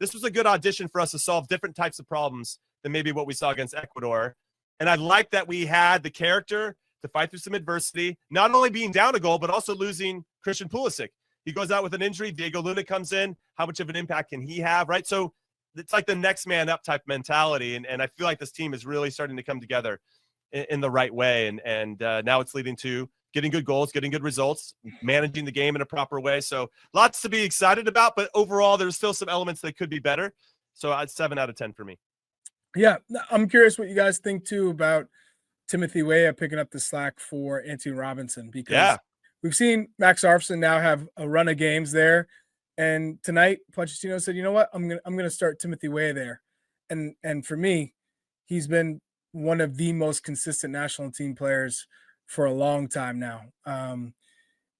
this was a good audition for us to solve different types of problems than maybe what we saw against Ecuador. And I like that we had the character to fight through some adversity, not only being down a goal, but also losing Christian Pulisic. He goes out with an injury. Diego Luna comes in. How much of an impact can he have, right? So it's like the next man up type mentality. And I feel like this team is really starting to come together in the right way. And now it's leading to getting good goals, getting good results, managing the game in a proper way. So lots to be excited about, but overall, there's still some elements that could be better. So it's 7 out of 10 for me. Yeah, I'm curious what you guys think, too, about Timothy Weah picking up the slack for Antonee Robinson, because we've seen Max Arfson now have a run of games there. And tonight, Pochettino said, you know what, I'm gonna start Timothy Weah there. And for me, he's been one of the most consistent national team players for a long time now. And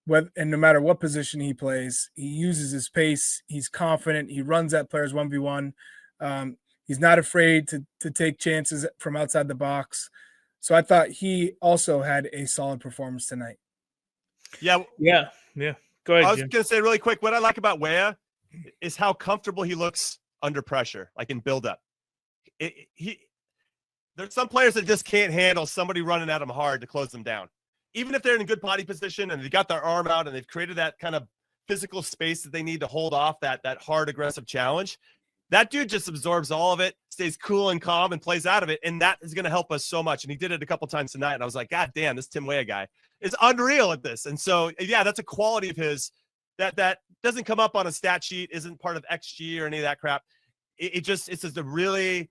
no matter what position he plays, he uses his pace. He's confident. He runs at players 1v1. He's not afraid to take chances from outside the box. So I thought he also had a solid performance tonight. Yeah. Go ahead, I was Jim. going to say really quick, what I like about Weah is how comfortable he looks under pressure, like in build-up. There's some players that just can't handle somebody running at them hard to close them down. Even if they're in a good body position and they got their arm out and they've created that kind of physical space that they need to hold off that hard, aggressive challenge, that dude just absorbs all of it, stays cool and calm, and plays out of it. And that is going to help us so much. And he did it a couple times tonight. And I was like, God damn, this Tim Weah guy is unreal at this. And so, yeah, that's a quality of his that doesn't come up on a stat sheet, isn't part of XG or any of that crap. It's just a really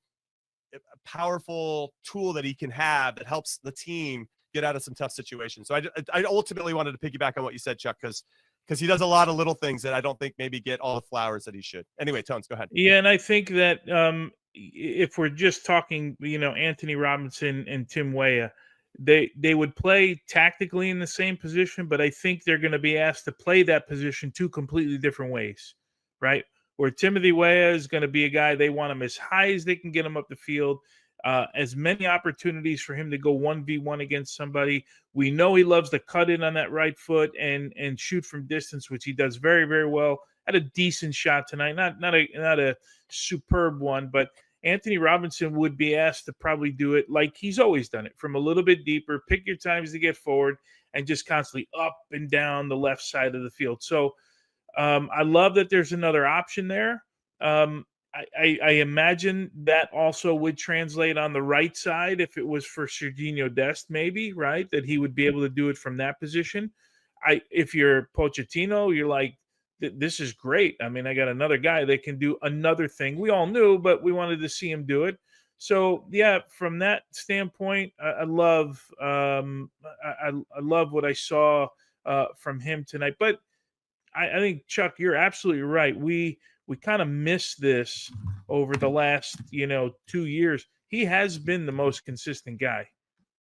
powerful tool that he can have that helps the team get out of some tough situations. So I ultimately wanted to piggyback on what you said, Chuck, because he does a lot of little things that I don't think maybe get all the flowers that he should. Anyway, Tones, go ahead. Yeah, and I think that if we're just talking, Antonee Robinson and Tim Weah, they would play tactically in the same position, but I think they're going to be asked to play that position two completely different ways, right? Where Timothy Weah is going to be a guy they want him as high as they can get him up the field, as many opportunities for him to go 1v1 against somebody. We know he loves to cut in on that right foot and shoot from distance, which he does very, very well. Had a decent shot tonight, not a superb one, but Antonee Robinson would be asked to probably do it like he's always done it, from a little bit deeper, pick your times to get forward, and just constantly up and down the left side of the field. So I love that there's another option there. I imagine that also would translate on the right side if it was for Sergiño Dest, maybe, right? That he would be able to do it from that position. If you're Pochettino, you're like, this is great. I mean, I got another guy that can do another thing. We all knew, but we wanted to see him do it. So, yeah, from that standpoint, I love what I saw from him tonight. But I think, Chuck, you're absolutely right. We kind of missed this over the last, 2 years. He has been the most consistent guy.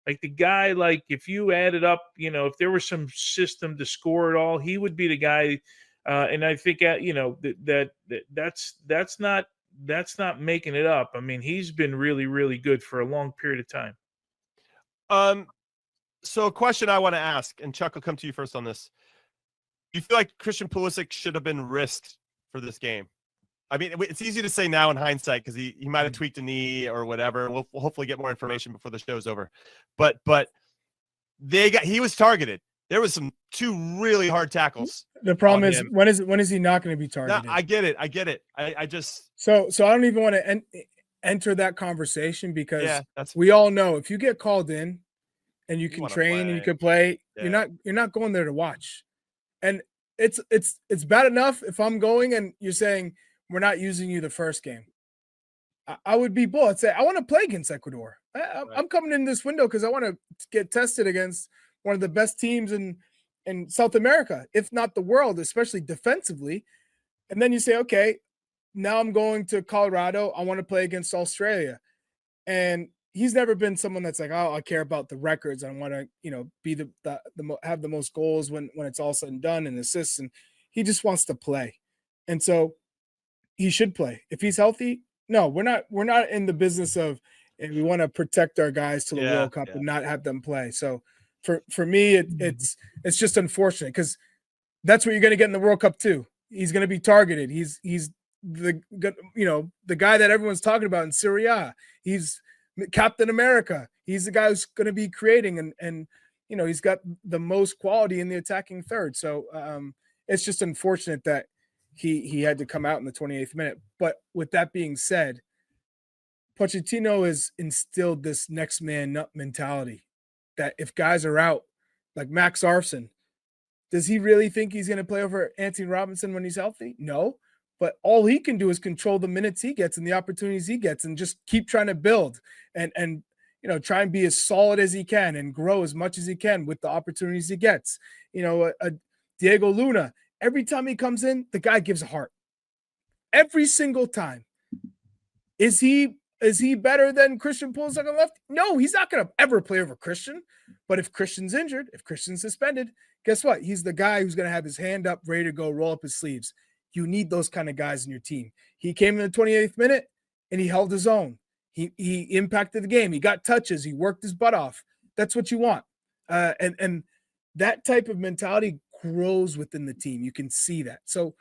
Like the guy, like if you added up, if there was some system to score it all, he would be the guy. And I think, that's not making it up. I mean, he's been really, really good for a long period of time. So a question I want to ask, and Chuck, will come to you first on this. Do you feel like Christian Pulisic should have been risked for this game? I mean, it's easy to say now in hindsight because he might have tweaked a knee or whatever. We'll hopefully get more information before the show's over. But he was targeted. There was two really hard tackles. The problem is when is he not going to be targeted? No, I get it. I just so I don't even want to enter that conversation because we all know if you get called in and you can train and you can play, you're not going there to watch. And it's bad enough if I'm going and you're saying we're not using you the first game. I would be bold. I'd say I want to play against Ecuador. I'm coming in this window because I want to get tested against one of the best teams in South America, if not the world, especially defensively. And then you say, okay, now I'm going to Colorado. I want to play against Australia. And he's never been someone that's like, oh, I care about the records. I want to, be have the most goals when it's all said and done and assists. And he just wants to play. And so he should play. If he's healthy, no, we're not in the business of, and we want to protect our guys to the World Cup and not have them play. So for me, it's just unfortunate because that's what you're going to get in the World Cup too. He's going to be targeted. He's the guy that everyone's talking about in Serie A. He's Captain America. He's the guy who's going to be creating, and he's got the most quality in the attacking third. So it's just unfortunate that he had to come out in the 28th minute. But with that being said, Pochettino has instilled this next man up mentality that if guys are out, like Max Arfson, does he really think he's going to play over Antonee Robinson when he's healthy? No. But all he can do is control the minutes he gets and the opportunities he gets and just keep trying to build and try and be as solid as he can and grow as much as he can with the opportunities he gets. Diego Luna, every time he comes in, the guy gives a heart. Every single time. Is he better than Christian Pulisic on the left? No, he's not going to ever play over Christian. But if Christian's injured, if Christian's suspended, guess what? He's the guy who's going to have his hand up, ready to go, roll up his sleeves. You need those kind of guys in your team. He came in the 28th minute and he held his own. He impacted the game. He got touches. He worked his butt off. That's what you want. And that type of mentality grows within the team. You can see that. So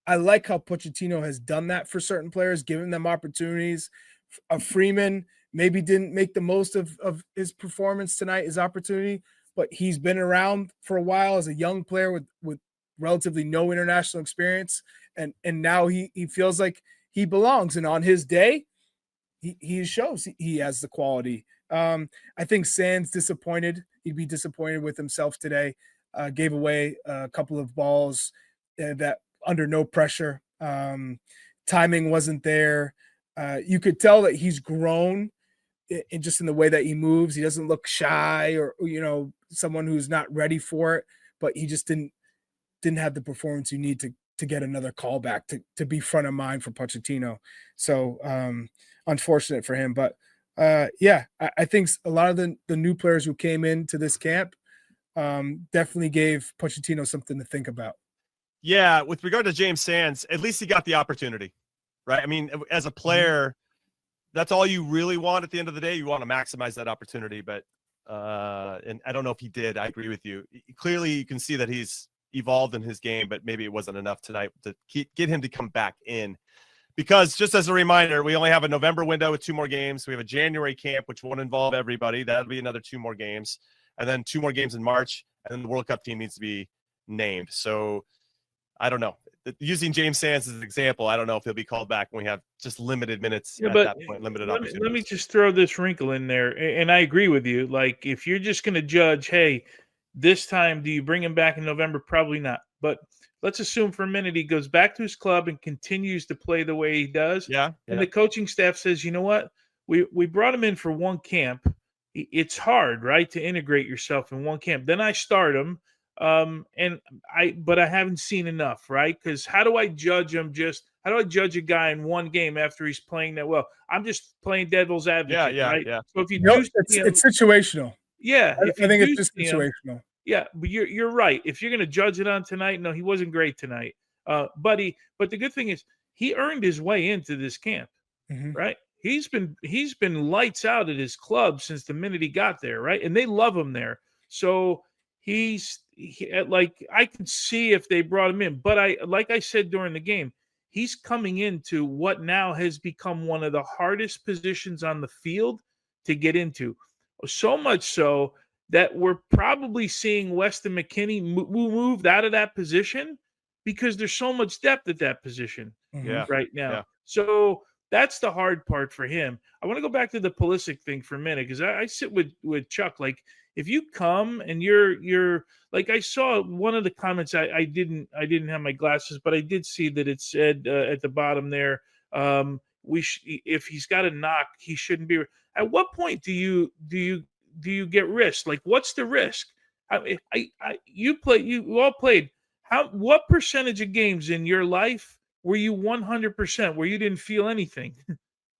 I like how Pochettino has done that for certain players, giving them opportunities. Freeman maybe didn't make the most of his performance tonight, his opportunity, but he's been around for a while as a young player with relatively no international experience. And now he feels like he belongs. And on his day, he shows he has the quality. I think Sands disappointed. He'd be disappointed with himself today. Gave away a couple of balls that under no pressure. Timing wasn't there. You could tell that he's grown in just in the way that he moves. He doesn't look shy or someone who's not ready for it, but he just didn't have the performance you need to get another call back to be front of mind for Pochettino. So unfortunate for him, but I think a lot of the new players who came into this camp definitely gave Pochettino something to think about. Yeah, with regard to James Sands, at least he got the opportunity, right? I mean, as a player, that's all you really want at the end of the day. You want to maximize that opportunity, but and I don't know if he did. I agree with you. Clearly, you can see that he's evolved in his game, but maybe it wasn't enough tonight to get him to come back in. Because just as a reminder, we only have a November window with 2 more games. We have a January camp, which won't involve everybody. That'll be another 2 more games. And then 2 more games in March. And then the World Cup team needs to be named. So I don't know. Using James Sands as an example, I don't know if he'll be called back when we have just limited minutes at that point, limited opportunities. Let me just throw this wrinkle in there. And I agree with you. Like, if you're just going to judge, hey, this time, do you bring him back in November? Probably not. But let's assume for a minute he goes back to his club and continues to play the way he does. Yeah. And the coaching staff says, you know what? We brought him in for one camp. It's hard, right, to integrate yourself in one camp. Then I start him. But I haven't seen enough, right? Because how do I judge him? How do I judge a guy in one game after he's playing that well? I'm just playing devil's advocate, right? Yeah. So if you it's situational. Yeah, I think it's just situational. Yeah, but you're right. If you're going to judge it on tonight, no, he wasn't great tonight. But the good thing is he earned his way into this camp, right? He's been lights out at his club since the minute he got there, right? And they love him there. So I can see if they brought him in, but like I said during the game, he's coming into what now has become one of the hardest positions on the field to get into. So much so that we're probably seeing Weston McKennie moved out of that position because there's so much depth at that position right now. Yeah. So that's the hard part for him. I want to go back to the Pulisic thing for a minute because I sit with Chuck. Like, if you come and you're like, I saw one of the comments. I didn't have my glasses, but I did see that it said at the bottom there, if he's got a knock, he shouldn't be. At what point do you get risk? Like, what's the risk? You all played. What percentage of games in your life were you 100% where you didn't feel anything?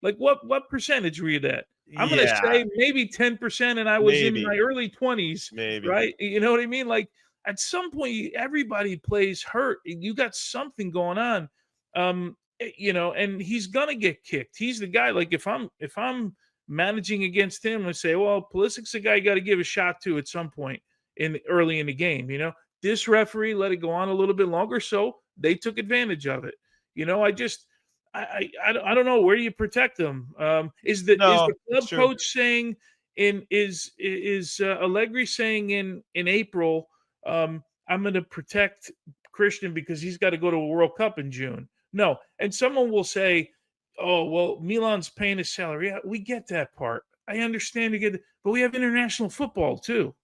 Like, what percentage were you at? I'm going to say maybe 10%, and I was in my early 20s, right? You know what I mean? Like, at some point, everybody plays hurt. You got something going on, and he's going to get kicked. He's the guy. Like, if I'm managing against him, I say, well, Pulisic's the guy you got to give a shot to at some point early in the game. This referee let it go on a little bit longer, so they took advantage of it. I don't know, where do you protect them? Is the club coach saying is Allegri saying in April, I'm going to protect Christian because he's got to go to a World Cup in June? No. And someone will say, oh, well, Milan's paying his salary. Yeah, we get that part. I understand but we have international football too.